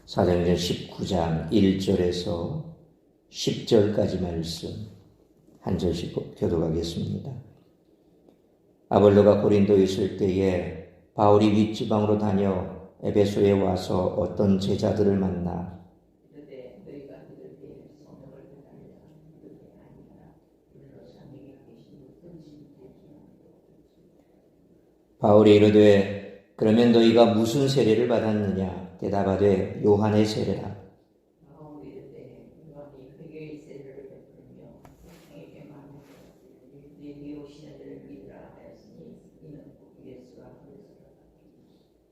사도행전 19장 1절에서 10절까지 말씀 한 절씩 교독하겠습니다. 아볼로가 고린도에 있을 때에 바울이 윗지방으로 다녀 에베소에 와서 어떤 제자들을 만나 바울이 이르되 그러면 너희가 무슨 세례를 받았느냐? 대답하되 요한의 세례라.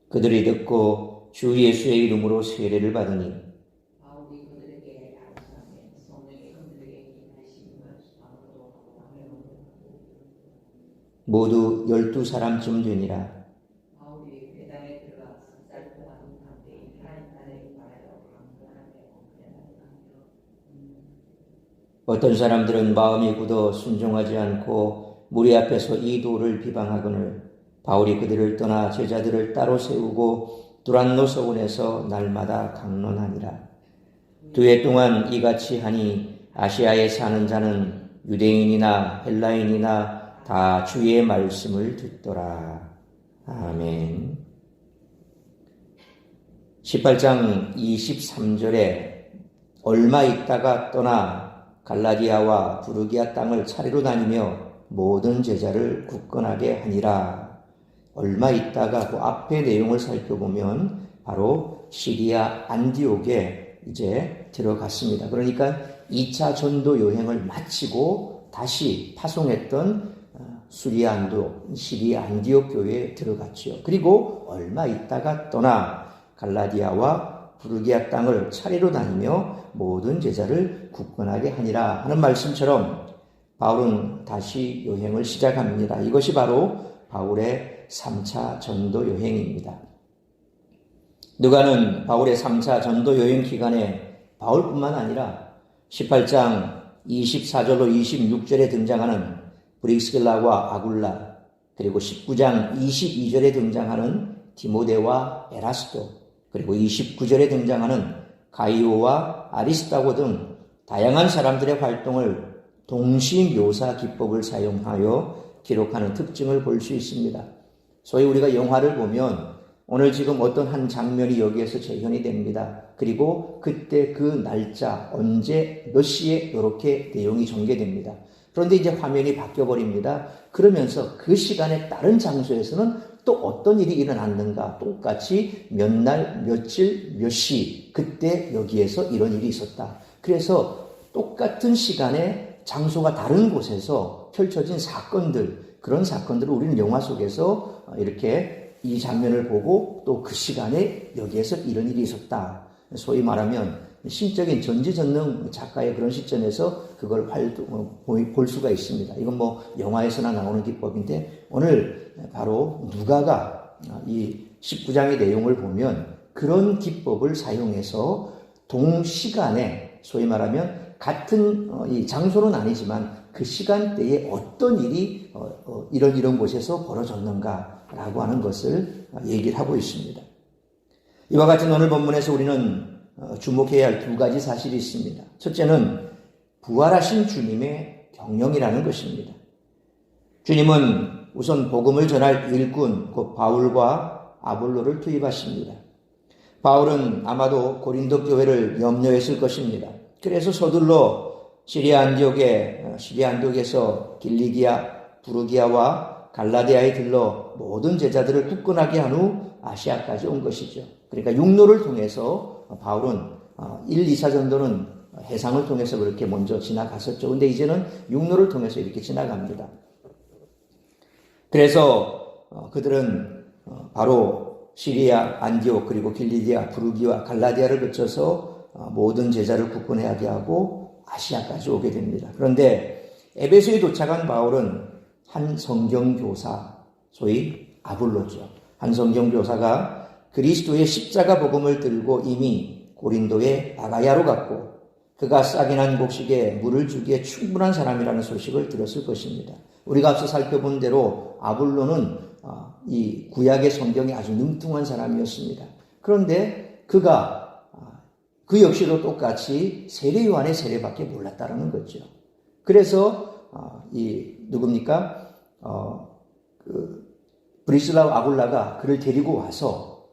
그들이 듣고 주 예수의 이름으로 세례를 받으니 모두 12사람쯤 되니라. 어떤 사람들은 마음이 굳어 순종하지 않고 무리 앞에서 이 도를 비방하거늘 바울이 그들을 떠나 제자들을 따로 세우고 두란노 서원에서 날마다 강론하니라. 2해 동안 이같이 하니 아시아에 사는 자는 유대인이나 헬라인이나 다 주의 말씀을 듣더라. 아멘. 18장 23절에 얼마 있다가 떠나 갈라디아와 부르기아 땅을 차례로 다니며 모든 제자를 굳건하게 하니라. 얼마 있다가 그 앞의 내용을 살펴보면 바로 시리아 안디옥에 이제 들어갔습니다. 그러니까 2차 전도 여행을 마치고 다시 파송했던 시리아 안디옥 교회에 들어갔죠. 그리고 얼마 있다가 떠나 갈라디아와 부르기아 땅을 차례로 다니며 모든 제자를 굳건하게 하니라 하는 말씀처럼 바울은 다시 여행을 시작합니다. 이것이 바로 바울의 3차 전도 여행입니다. 누가는 바울의 3차 전도 여행 기간에 바울뿐만 아니라 18장 24절로 26절에 등장하는 브릭스길라와 아굴라, 그리고 19장 22절에 등장하는 디모데와 에라스도, 그리고 29절에 등장하는 가이오와 아리스다고 등 다양한 사람들의 활동을 동시 묘사 기법을 사용하여 기록하는 특징을 볼 수 있습니다. 소위 우리가 영화를 보면 오늘 지금 어떤 한 장면이 여기에서 재현이 됩니다. 그리고 그때 그 날짜, 언제, 몇 시에 이렇게 내용이 전개됩니다. 그런데 이제 화면이 바뀌어버립니다. 그러면서 그 시간에 다른 장소에서는 또 어떤 일이 일어났는가, 똑같이 몇 날, 며칠, 몇 시, 그때 여기에서 이런 일이 있었다. 그래서 똑같은 시간에 장소가 다른 곳에서 펼쳐진 사건들, 그런 사건들을 우리는 영화 속에서 이렇게 이 장면을 보고 또 그 시간에 여기에서 이런 일이 있었다. 소위 말하면 심적인 전지전능 작가의 그런 시점에서 그걸 볼 수가 있습니다. 이건 뭐 영화에서나 나오는 기법인데 오늘 바로 누가가 이 19장의 내용을 보면 그런 기법을 사용해서 동시간에 소위 말하면 같은 이 장소는 아니지만 그 시간대에 어떤 일이 이런 곳에서 벌어졌는가라고 하는 것을 얘기를 하고 있습니다. 이와 같은 오늘 본문에서 우리는 주목해야 할 두 가지 사실이 있습니다. 첫째는 부활하신 주님의 경영이라는 것입니다. 주님은 우선 복음을 전할 일꾼, 곧 바울과 아볼로를 투입하십니다. 바울은 아마도 고린도 교회를 염려했을 것입니다. 그래서 서둘러 시리아 안디옥에서 길리기아, 부르기아와 갈라디아에 들러 모든 제자들을 굳건하게 한 후 아시아까지 온 것이죠. 그러니까 육로를 통해서 바울은 1, 2차 전도는 해상을 통해서 그렇게 먼저 지나갔었죠. 근데 이제는 육로를 통해서 이렇게 지나갑니다. 그래서 그들은 바로 시리아 안디옥, 그리고 길리기아, 부르기와 갈라디아를 거쳐서 모든 제자를 굳건하게 하고 아시아까지 오게 됩니다. 그런데 에베소에 도착한 바울은 한 성경교사, 소위 아볼로죠. 한 성경교사가 그리스도의 십자가 복음을 들고 이미 고린도의 아가야로 갔고 그가 싹이 난 곡식에 물을 주기에 충분한 사람이라는 소식을 들었을 것입니다. 우리가 앞서 살펴본 대로 아볼로는 이 구약의 성경에 아주 능통한 사람이었습니다. 그런데 그가 그 역시도 똑같이 세례 요한의 세례밖에 몰랐다라는 거죠. 그래서 누굽니까? 브리스라와 아굴라가 그를 데리고 와서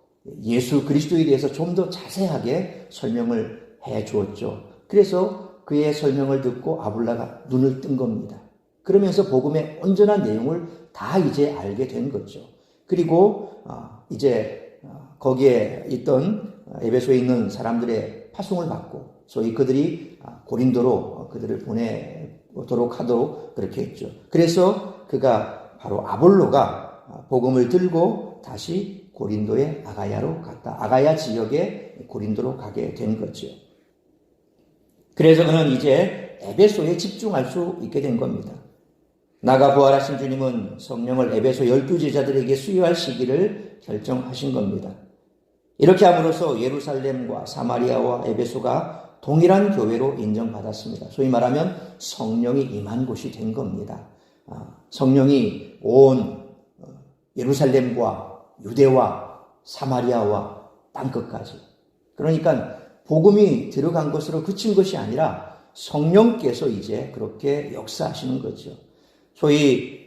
예수 그리스도에 대해서 좀 더 자세하게 설명을 해 주었죠. 그래서 그의 설명을 듣고 아굴라가 눈을 뜬 겁니다. 그러면서 복음의 온전한 내용을 다 이제 알게 된 거죠. 그리고 이제 거기에 있던 에베소에 있는 사람들의 파송을 받고 소위 그들이 고린도로 그들을 보내도록 하도록 그렇게 했죠. 그래서 그가 바로 아볼로가 복음을 들고 다시 고린도의 아가야로 갔다. 아가야 지역의 고린도로 가게 된 거죠. 그래서 그는 이제 에베소에 집중할 수 있게 된 겁니다. 나가 부활하신 주님은 성령을 에베소 12제자들에게 수여할 시기를 결정하신 겁니다. 이렇게 함으로써 예루살렘과 사마리아와 에베소가 동일한 교회로 인정받았습니다. 소위 말하면 성령이 임한 곳이 된 겁니다. 성령이 온 예루살렘과 유대와 사마리아와 땅끝까지. 그러니까 복음이 들어간 것으로 그친 것이 아니라 성령께서 이제 그렇게 역사하시는 거죠. 소위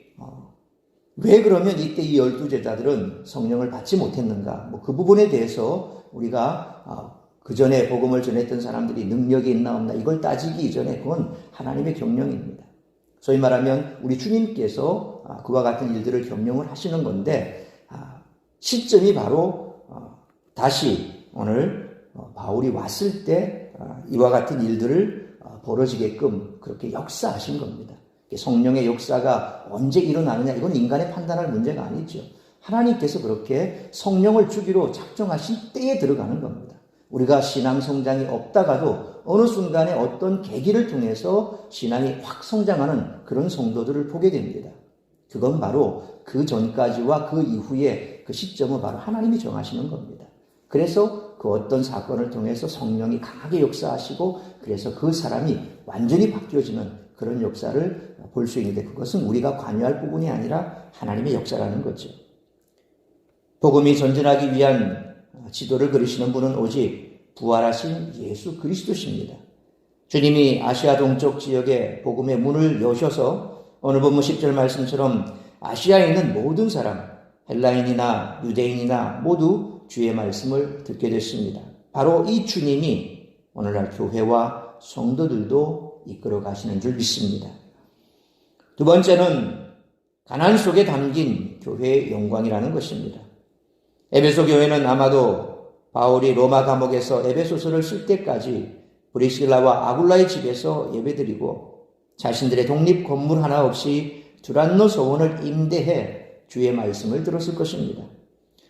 왜 그러면 이때 이 12제자들은 성령을 받지 못했는가? 그 부분에 대해서 우리가 그 전에 복음을 전했던 사람들이 능력이 있나 없나 이걸 따지기 이전에 그건 하나님의 경영입니다. 소위 말하면 우리 주님께서 그와 같은 일들을 경영을 하시는 건데 시점이 바로 다시 오늘 바울이 왔을 때 이와 같은 일들을 벌어지게끔 그렇게 역사하신 겁니다. 성령의 역사가 언제 일어나느냐 이건 인간의 판단할 문제가 아니죠. 하나님께서 그렇게 성령을 주기로 작정하신 때에 들어가는 겁니다. 우리가 신앙 성장이 없다가도 어느 순간에 어떤 계기를 통해서 신앙이 확 성장하는 그런 성도들을 보게 됩니다. 그건 바로 그 전까지와 그 이후에 그 시점은 바로 하나님이 정하시는 겁니다. 그래서 그 어떤 사건을 통해서 성령이 강하게 역사하시고 그래서 그 사람이 완전히 바뀌어지는 그런 역사를 볼 수 있는데 그것은 우리가 관여할 부분이 아니라 하나님의 역사라는 거죠. 복음이 전진하기 위한 지도를 그리시는 분은 오직 부활하신 예수 그리스도십니다. 주님이 아시아 동쪽 지역에 복음의 문을 여셔서 오늘 본문 10절 말씀처럼 아시아에 있는 모든 사람, 헬라인이나 유대인이나 모두 주의 말씀을 듣게 됐습니다. 바로 이 주님이 오늘날 교회와 성도들도 이끌어 가시는 줄 믿습니다. 두 번째는 가난 속에 담긴 교회의 영광이라는 것입니다. 에베소 교회는 아마도 바울이 로마 감옥에서 에베소서를 쓸 때까지 브리스길라와 아굴라의 집에서 예배드리고 자신들의 독립 건물 하나 없이 두란노 소원을 임대해 주의 말씀을 들었을 것입니다.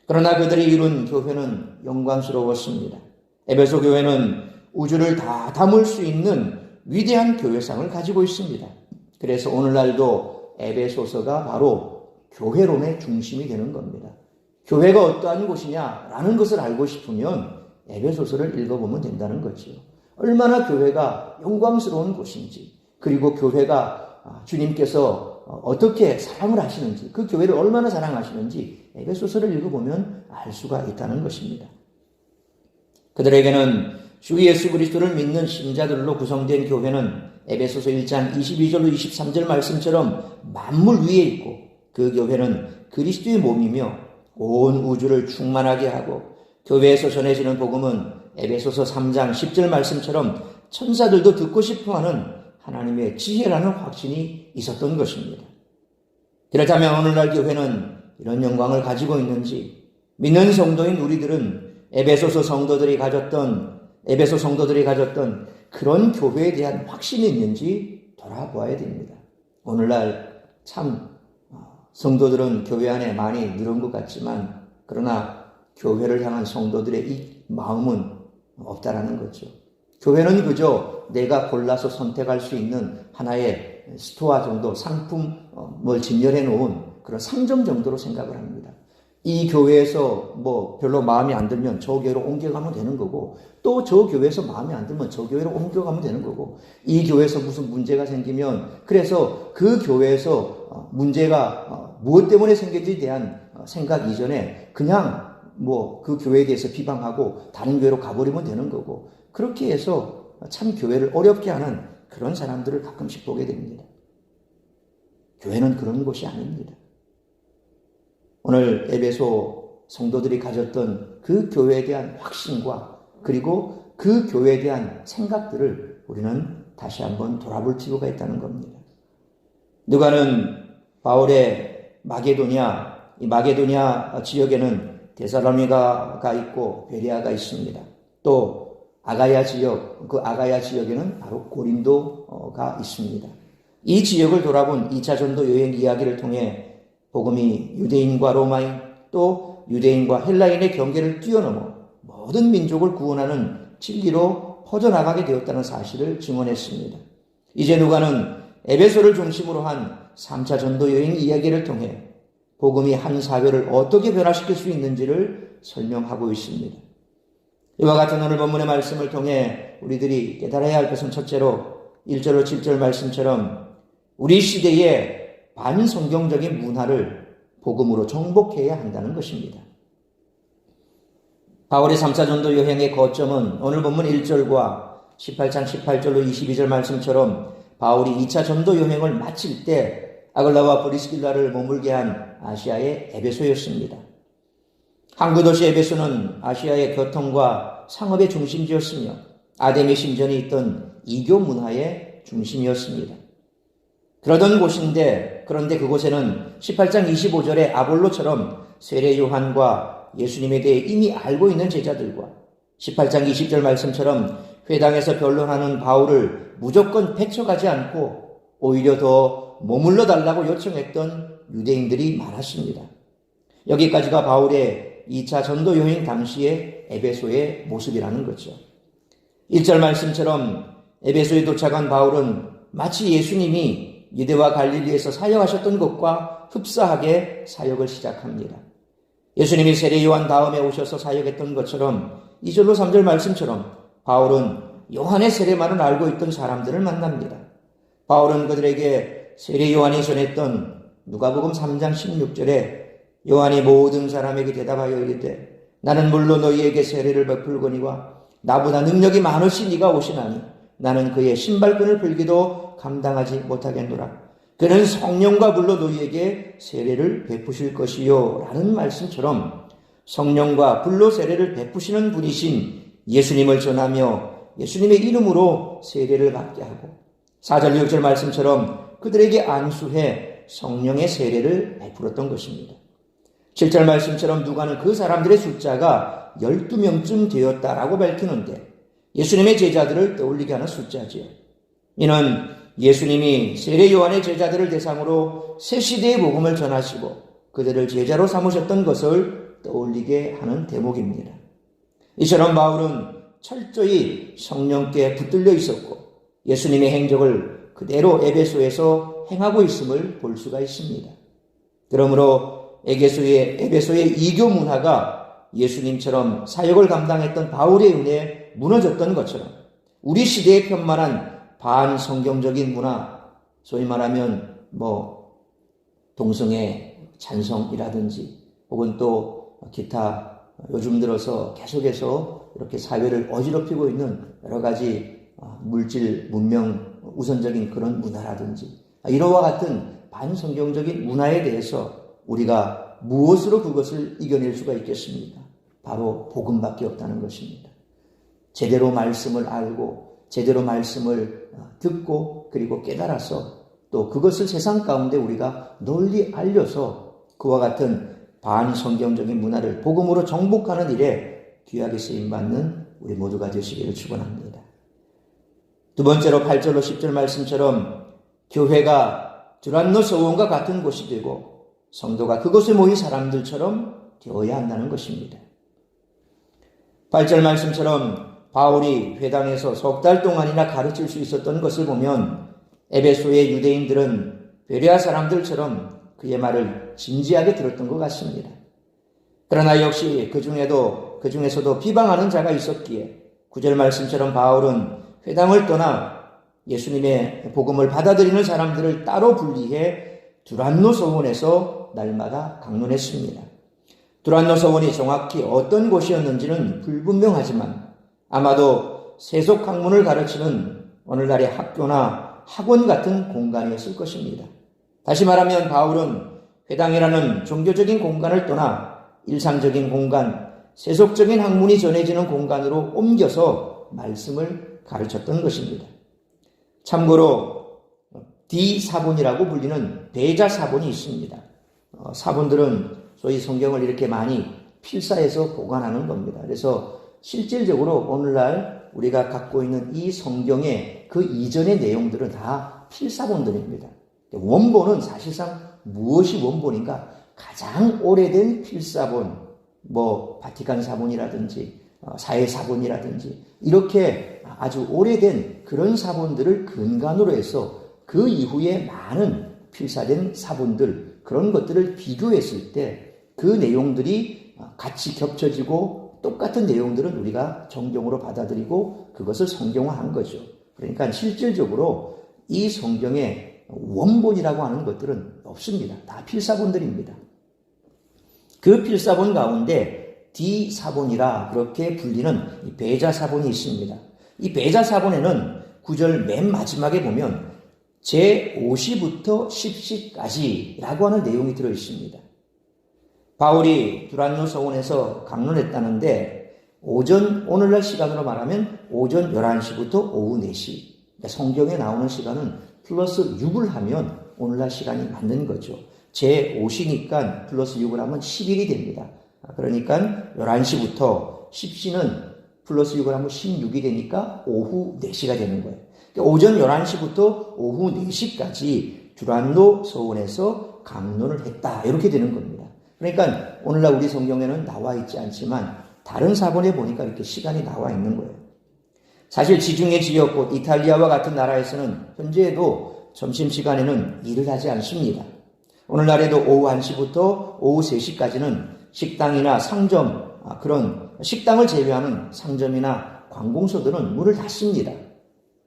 그러나 그들이 이룬 교회는 영광스러웠습니다. 에베소 교회는 우주를 다 담을 수 있는 위대한 교회상을 가지고 있습니다. 그래서 오늘날도 에베소서가 바로 교회론의 중심이 되는 겁니다. 교회가 어떠한 곳이냐라는 것을 알고 싶으면 에베소서를 읽어보면 된다는 거죠. 얼마나 교회가 영광스러운 곳인지, 그리고 교회가 주님께서 어떻게 사랑을 하시는지, 그 교회를 얼마나 사랑하시는지 에베소서를 읽어보면 알 수가 있다는 것입니다. 그들에게는 주 예수 그리스도를 믿는 신자들로 구성된 교회는 에베소서 1장 22절로 23절 말씀처럼 만물 위에 있고 그 교회는 그리스도의 몸이며 온 우주를 충만하게 하고 교회에서 전해지는 복음은 에베소서 3장 10절 말씀처럼 천사들도 듣고 싶어하는 하나님의 지혜라는 확신이 있었던 것입니다. 그렇다면 오늘날 교회는 이런 영광을 가지고 있는지 믿는 성도인 우리들은 에베소 성도들이 가졌던 그런 교회에 대한 확신이 있는지 돌아보아야 됩니다. 오늘날 참 성도들은 교회 안에 많이 늘은 것 같지만 그러나 교회를 향한 성도들의 이 마음은 없다라는 거죠. 교회는 그저 내가 골라서 선택할 수 있는 하나의 스토어 정도 상품을 진열해 놓은 그런 상점 정도로 생각을 합니다. 이 교회에서 별로 마음에 안 들면 저 교회로 옮겨가면 되는 거고 또 저 교회에서 마음에 안 들면 저 교회로 옮겨가면 되는 거고 이 교회에서 무슨 문제가 생기면 그래서 그 교회에서 문제가 무엇 때문에 생긴지에 대한 생각 이전에 그냥 그 교회에 대해서 비방하고 다른 교회로 가버리면 되는 거고, 그렇게 해서 참 교회를 어렵게 하는 그런 사람들을 가끔씩 보게 됩니다. 교회는 그런 곳이 아닙니다. 오늘 에베소 성도들이 가졌던 그 교회에 대한 확신과 그리고 그 교회에 대한 생각들을 우리는 다시 한번 돌아볼 필요가 있다는 겁니다. 누가는 바울의 이 마게도냐 지역에는 데살로니가가 있고 베레아가 있습니다. 또 아가야 지역, 그 아가야 지역에는 바로 고린도가 있습니다. 이 지역을 돌아본 2차 전도 여행 이야기를 통해 복음이 유대인과 로마인 또 유대인과 헬라인의 경계를 뛰어넘어 모든 민족을 구원하는 진리로 퍼져나가게 되었다는 사실을 증언했습니다. 이제 누가는 에베소를 중심으로 한 3차 전도 여행 이야기를 통해 복음이 한 사회를 어떻게 변화시킬 수 있는지를 설명하고 있습니다. 이와 같은 오늘 본문의 말씀을 통해 우리들이 깨달아야 할 것은 첫째로 1절로 7절 말씀처럼 우리 시대의 반성경적인 문화를 복음으로 정복해야 한다는 것입니다. 바울의 3차 전도 여행의 거점은 오늘 본문 1절과 18장 18절로 22절 말씀처럼 바울이 2차 전도 여행을 마칠 때 아굴라와 브리스길라를 머물게 한 아시아의 에베소였습니다. 항구 도시 에베소는 아시아의 교통과 상업의 중심지였으며 아데미 신전이 있던 이교 문화의 중심이었습니다. 그러던 곳인데 그런데 그곳에는 18장 25절의 아볼로처럼 세례 요한과 예수님에 대해 이미 알고 있는 제자들과 18장 20절 말씀처럼 회당에서 변론하는 바울을 무조건 배척하지 않고 오히려 더 머물러 달라고 요청했던 유대인들이 많았습니다. 여기까지가 바울의 2차 전도 여행 당시의 에베소의 모습이라는 거죠. 1절 말씀처럼 에베소에 도착한 바울은 마치 예수님이 유대와 갈릴리에서 사역하셨던 것과 흡사하게 사역을 시작합니다. 예수님이 세례 요한 다음에 오셔서 사역했던 것처럼 2절로 3절 말씀처럼 바울은 요한의 세례만을 알고 있던 사람들을 만납니다. 바울은 그들에게 세례 요한이 전했던 누가복음 3장 16절에 요한이 모든 사람에게 대답하여 이르되 나는 물론 너희에게 세례를 베풀거니와 나보다 능력이 많으신 이가 오시나니 나는 그의 신발끈을 풀기도 감당하지 못하겠노라. 그는 성령과 불로 너희에게 세례를 베푸실 것이요 라는 말씀처럼 성령과 불로 세례를 베푸시는 분이신 예수님을 전하며 예수님의 이름으로 세례를 받게 하고 4절 6절 말씀처럼 그들에게 안수해 성령의 세례를 베풀었던 것입니다. 7절 말씀처럼 누가는 그 사람들의 숫자가 12명쯤 되었다라고 밝히는데 예수님의 제자들을 떠올리게 하는 숫자지요. 이는 예수님이 세례 요한의 제자들을 대상으로 새 시대의 복음을 전하시고 그들을 제자로 삼으셨던 것을 떠올리게 하는 대목입니다. 이처럼 바울은 철저히 성령께 붙들려 있었고 예수님의 행적을 그대로 에베소에서 행하고 있음을 볼 수가 있습니다. 그러므로 에베소의 이교 문화가 예수님처럼 사역을 감당했던 바울의 은혜에 무너졌던 것처럼 우리 시대의 편만한 반성경적인 문화, 소위 말하면 동성애 찬성이라든지 혹은 또 기타 요즘 들어서 계속해서 이렇게 사회를 어지럽히고 있는 여러 가지 물질, 문명 우선적인 그런 문화라든지 이러와 같은 반성경적인 문화에 대해서 우리가 무엇으로 그것을 이겨낼 수가 있겠습니까? 바로 복음밖에 없다는 것입니다. 제대로 말씀을 알고 제대로 말씀을 듣고 그리고 깨달아서 또 그것을 세상 가운데 우리가 널리 알려서 그와 같은 반성경적인 문화를 복음으로 정복하는 일에 귀하게 쓰임받는 우리 모두가 되시기를 축원합니다. 두 번째로 8절로 10절 말씀처럼 교회가 두란노 소원과 같은 곳이 되고 성도가 그곳에 모인 사람들처럼 되어야 한다는 것입니다. 8절 말씀처럼 바울이 회당에서 석 달 동안이나 가르칠 수 있었던 것을 보면 에베소의 유대인들은 베레아 사람들처럼 그의 말을 진지하게 들었던 것 같습니다. 그러나 역시 그 중에서도 비방하는 자가 있었기에 9절 말씀처럼 바울은 회당을 떠나 예수님의 복음을 받아들이는 사람들을 따로 분리해 두란노 소원에서 날마다 강론했습니다. 두란노 서원이 정확히 어떤 곳이었는지는 불분명하지만 아마도 세속 학문을 가르치는 오늘날의 학교나 학원 같은 공간이었을 것입니다. 다시 말하면 바울은 회당이라는 종교적인 공간을 떠나 일상적인 공간, 세속적인 학문이 전해지는 공간으로 옮겨서 말씀을 가르쳤던 것입니다. 참고로 D사본이라고 불리는 배자사본이 있습니다. 사본들은 소위 성경을 이렇게 많이 필사해서 보관하는 겁니다. 그래서 실질적으로 오늘날 우리가 갖고 있는 이 성경의 그 이전의 내용들은 다 필사본들입니다. 원본은 사실상 무엇이 원본인가? 가장 오래된 필사본, 바티칸 사본이라든지 사회 사본이라든지 이렇게 아주 오래된 그런 사본들을 근간으로 해서 그 이후에 많은 필사된 사본들, 그런 것들을 비교했을 때 그 내용들이 같이 겹쳐지고 똑같은 내용들은 우리가 정경으로 받아들이고 그것을 성경화한 거죠. 그러니까 실질적으로 이 성경의 원본이라고 하는 것들은 없습니다. 다 필사본들입니다. 그 필사본 가운데 D사본이라 그렇게 불리는 배자사본이 있습니다. 이 배자사본에는 구절 맨 마지막에 보면 제5시부터 10시까지라고 하는 내용이 들어 있습니다. 바울이 두란노 서원에서 강론했다는데 오늘날 시간으로 말하면 오전 11시부터 오후 4시. 그러니까 성경에 나오는 시간은 플러스 6을 하면 오늘날 시간이 맞는 거죠. 제5시니까 플러스 6을 하면 10일이 됩니다. 그러니까 11시부터 10시는 플러스 6을 하면 16이 되니까 오후 4시가 되는 거예요. 그러니까 오전 11시부터 오후 4시까지 두란노 서원에서 강론을 했다. 이렇게 되는 겁니다. 그러니까 오늘날 우리 성경에는 나와 있지 않지만 다른 사본에 보니까 이렇게 시간이 나와 있는 거예요. 사실 지중해 지역 곧 이탈리아와 같은 나라에서는 현재에도 점심시간에는 일을 하지 않습니다. 오늘날에도 오후 1시부터 오후 3시까지는 식당이나 상점, 그런 식당을 제외하는 상점이나 관공서들은 문을 닫습니다.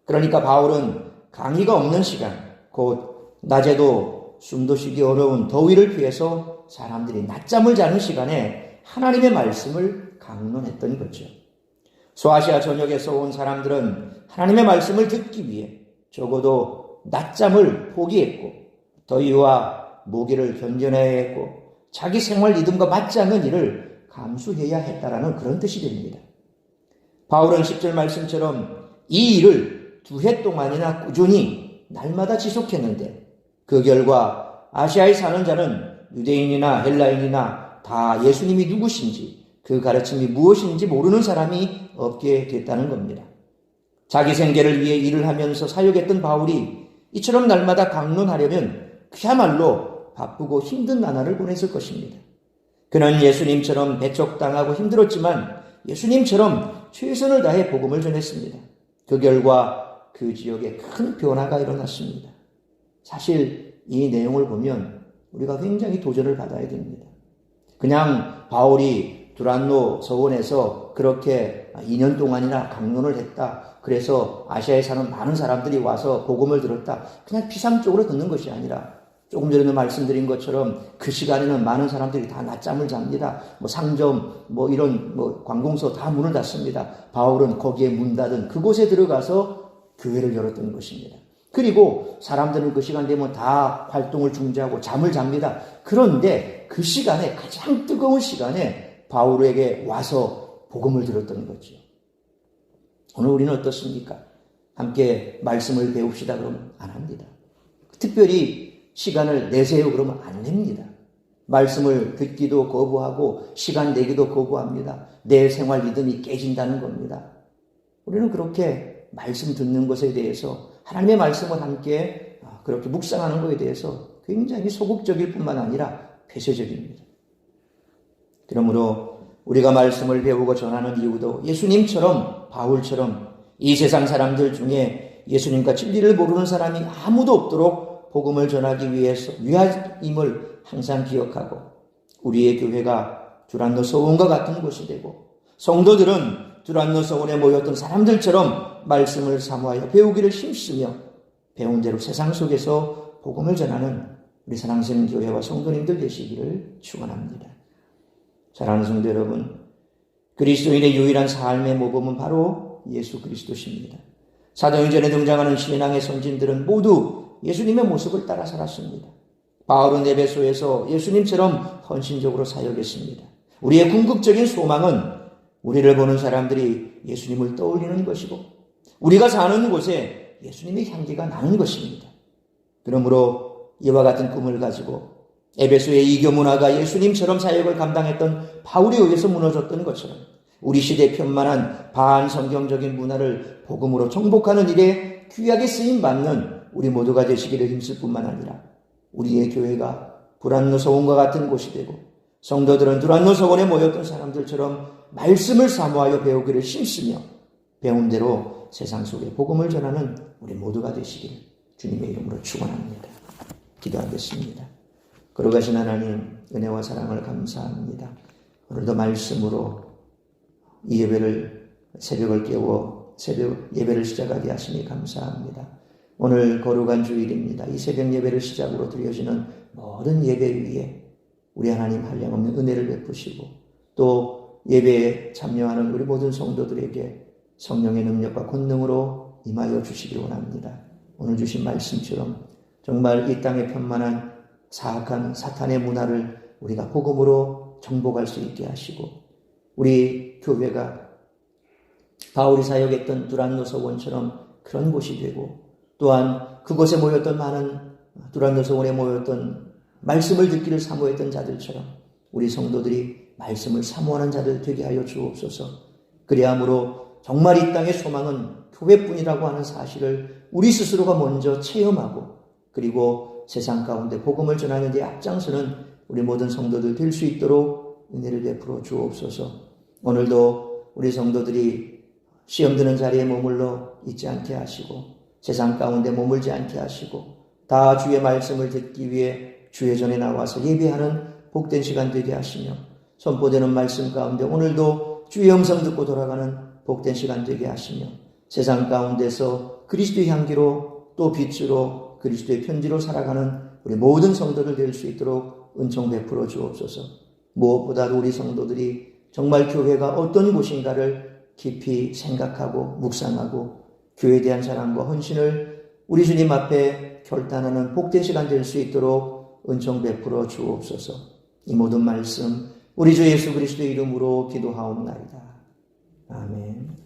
그러니까 바울은 강의가 없는 시간, 곧 낮에도 숨도 쉬기 어려운 더위를 피해서 사람들이 낮잠을 자는 시간에 하나님의 말씀을 강론했던 거죠. 소아시아 전역에서 온 사람들은 하나님의 말씀을 듣기 위해 적어도 낮잠을 포기했고 더위와 모기를 견뎌내야 했고 자기 생활 리듬과 맞지 않는 일을 감수해야 했다라는 그런 뜻이 됩니다. 바울은 10절 말씀처럼 이 일을 2해 동안이나 꾸준히 날마다 지속했는데 그 결과 아시아에 사는 자는 유대인이나 헬라인이나 다 예수님이 누구신지 그 가르침이 무엇인지 모르는 사람이 없게 됐다는 겁니다. 자기 생계를 위해 일을 하면서 사역했던 바울이 이처럼 날마다 강론하려면 그야말로 바쁘고 힘든 나날을 보냈을 것입니다. 그는 예수님처럼 배척당하고 힘들었지만 예수님처럼 최선을 다해 복음을 전했습니다. 그 결과 그 지역에 큰 변화가 일어났습니다. 사실 이 내용을 보면 우리가 굉장히 도전을 받아야 됩니다. 그냥 바울이 두란노 서원에서 그렇게 2년 동안이나 강론을 했다. 그래서 아시아에 사는 많은 사람들이 와서 복음을 들었다. 그냥 피상적으로 듣는 것이 아니라 조금 전에도 말씀드린 것처럼 그 시간에는 많은 사람들이 다 낮잠을 잡니다. 상점, 이런 관공서 다 문을 닫습니다. 바울은 거기에 문 닫은 그곳에 들어가서 교회를 열었던 것입니다. 그리고 사람들은 그 시간 되면 다 활동을 중지하고 잠을 잡니다. 그런데 그 시간에 가장 뜨거운 시간에 바울에게 와서 복음을 들었던 거죠. 오늘 우리는 어떻습니까? 함께 말씀을 배웁시다 그러면 안 합니다. 특별히 시간을 내세요 그러면 안 냅니다. 말씀을 듣기도 거부하고 시간 내기도 거부합니다. 내 생활 리듬이 깨진다는 겁니다. 우리는 그렇게 말씀 듣는 것에 대해서 하나님의 말씀을 함께 그렇게 묵상하는 것에 대해서 굉장히 소극적일 뿐만 아니라 폐쇄적입니다. 그러므로 우리가 말씀을 배우고 전하는 이유도 예수님처럼 바울처럼 이 세상 사람들 중에 예수님과 진리를 모르는 사람이 아무도 없도록 복음을 전하기 위함을 항상 기억하고 우리의 교회가 두란노 서원과 같은 곳이 되고 성도들은 두란노 서원에 모였던 사람들처럼 말씀을 사모하여 배우기를 힘쓰며 배운 대로 세상 속에서 복음을 전하는 우리 사랑스러운 교회와 성도님들 되시기를 축원합니다. 사랑하는 성도 여러분, 그리스도인의 유일한 삶의 모범은 바로 예수 그리스도십니다. 사도행전에 등장하는 신앙의 선진들은 모두 예수님의 모습을 따라 살았습니다. 바울은 에베소에서 예수님처럼 헌신적으로 사역했습니다. 우리의 궁극적인 소망은 우리를 보는 사람들이 예수님을 떠올리는 것이고 우리가 사는 곳에 예수님의 향기가 나는 것입니다. 그러므로 이와 같은 꿈을 가지고 에베소의 이교 문화가 예수님처럼 사역을 감당했던 바울에 의해서 무너졌던 것처럼 우리 시대에 편만한 반성경적인 문화를 복음으로 정복하는 일에 귀하게 쓰임받는 우리 모두가 되시기를 힘쓸 뿐만 아니라 우리의 교회가 불안노 서원과 같은 곳이 되고 성도들은 불안노 서원에 모였던 사람들처럼 말씀을 사모하여 배우기를 힘쓰며 배운 대로 세상 속에 복음을 전하는 우리 모두가 되시기를 주님의 이름으로 축원합니다. 기도하겠습니다. 거룩하신 하나님, 은혜와 사랑을 감사합니다. 오늘도 말씀으로 이 예배를 새벽을 깨워 새벽 예배를 시작하게 하시니 감사합니다. 오늘 거룩한 주일입니다. 이 새벽 예배를 시작으로 드려지는 모든 예배 위에 우리 하나님 한량없는 은혜를 베푸시고 또 예배에 참여하는 우리 모든 성도들에게 성령의 능력과 권능으로 임하여 주시기 원합니다. 오늘 주신 말씀처럼 정말 이 땅에 편만한 사악한 사탄의 문화를 우리가 복음으로 정복할 수 있게 하시고 우리 교회가 바울이 사역했던 두란노 서원처럼 그런 곳이 되고 또한 그곳에 모였던 많은 두란노 서원에 모였던 말씀을 듣기를 사모했던 자들처럼 우리 성도들이 말씀을 사모하는 자들 되게 하여 주옵소서. 그리함으로 정말 이 땅의 소망은 교회뿐이라고 하는 사실을 우리 스스로가 먼저 체험하고 그리고 세상 가운데 복음을 전하는 데 앞장서는 우리 모든 성도들 될 수 있도록 은혜를 베풀어 주옵소서. 오늘도 우리 성도들이 시험 드는 자리에 머물러 있지 않게 하시고 세상 가운데 머물지 않게 하시고 다 주의 말씀을 듣기 위해 주의 전에 나와서 예배하는 복된 시간 되게 하시며 선포되는 말씀 가운데 오늘도 주의 음성 듣고 돌아가는 복된 시간 되게 하시며 세상 가운데서 그리스도의 향기로 또 빛으로 그리스도의 편지로 살아가는 우리 모든 성도들 될 수 있도록 은총 베풀어 주옵소서. 무엇보다도 우리 성도들이 정말 교회가 어떤 곳인가를 깊이 생각하고 묵상하고 교회에 대한 사랑과 헌신을 우리 주님 앞에 결단하는 복된 시간 될 수 있도록 은총 베풀어 주옵소서. 이 모든 말씀 우리 주 예수 그리스도의 이름으로 기도하옵나이다. 아멘.